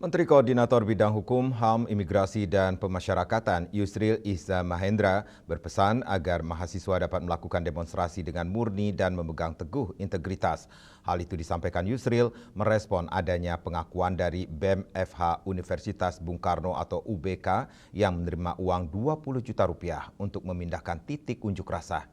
Menteri Koordinator Bidang Hukum, HAM, Imigrasi dan Pemasyarakatan Yusril Iza Mahendra berpesan agar mahasiswa dapat melakukan demonstrasi dengan murni dan memegang teguh integritas. Hal itu disampaikan Yusril merespon adanya pengakuan dari BEM FH Universitas Bung Karno atau UBK yang menerima uang 20 juta rupiah untuk memindahkan titik unjuk rasa.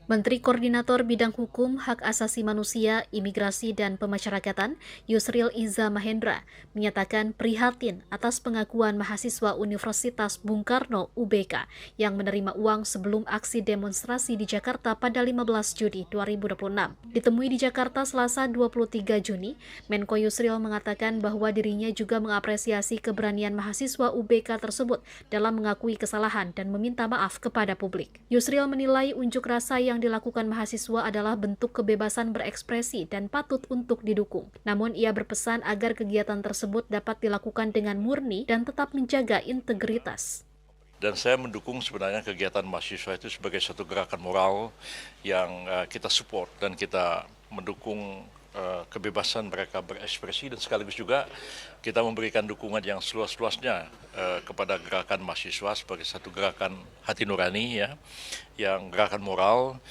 Menteri Koordinator Bidang Hukum, Hak Asasi Manusia, Imigrasi dan Pemasyarakatan, Yusril Iza Mahendra, menyatakan prihatin atas pengakuan mahasiswa Universitas Bung Karno (UBK) yang menerima uang sebelum aksi demonstrasi di Jakarta pada 15 Juni 2026. Ditemui di Jakarta Selasa 23 Juni, Menko Yusril mengatakan bahwa dirinya juga mengapresiasi keberanian mahasiswa UBK tersebut dalam mengakui kesalahan dan meminta maaf kepada publik. Yusril menilai unjuk rasa yang dilakukan mahasiswa adalah bentuk kebebasan berekspresi dan patut untuk didukung. Namun ia berpesan agar kegiatan tersebut dapat dilakukan dengan murni dan tetap menjaga integritas. Dan saya mendukung sebenarnya kegiatan mahasiswa itu sebagai satu gerakan moral yang kita support dan kita mendukung kebebasan mereka berekspresi dan sekaligus juga kita memberikan dukungan yang seluas-luasnya kepada gerakan mahasiswa sebagai satu gerakan hati nurani ya, yang gerakan moral,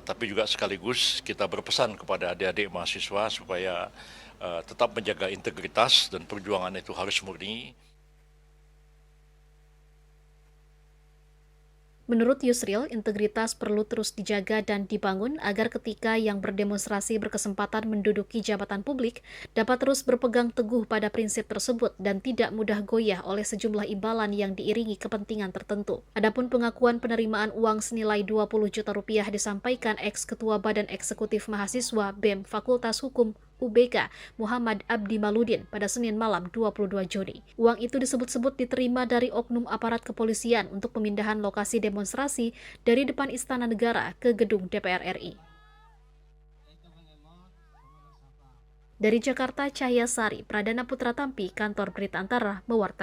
tapi juga sekaligus kita berpesan kepada adik-adik mahasiswa supaya tetap menjaga integritas dan perjuangan itu harus murni. Menurut Yusril, integritas perlu terus dijaga dan dibangun agar ketika yang berdemonstrasi berkesempatan menduduki jabatan publik dapat terus berpegang teguh pada prinsip tersebut dan tidak mudah goyah oleh sejumlah imbalan yang diiringi kepentingan tertentu. Adapun pengakuan penerimaan uang senilai 20 juta rupiah disampaikan ex-ketua Badan Eksekutif Mahasiswa BEM Fakultas Hukum UBK Muhammad Abdi Maludin pada Senin malam 22 Juni. Uang itu disebut-sebut diterima dari oknum aparat kepolisian untuk pemindahan lokasi demonstrasi dari depan Istana Negara ke gedung DPR RI. Dari Jakarta, Cahya Sari, Pradana Putra Tampi, Kantor Berita Antara, mewartakan.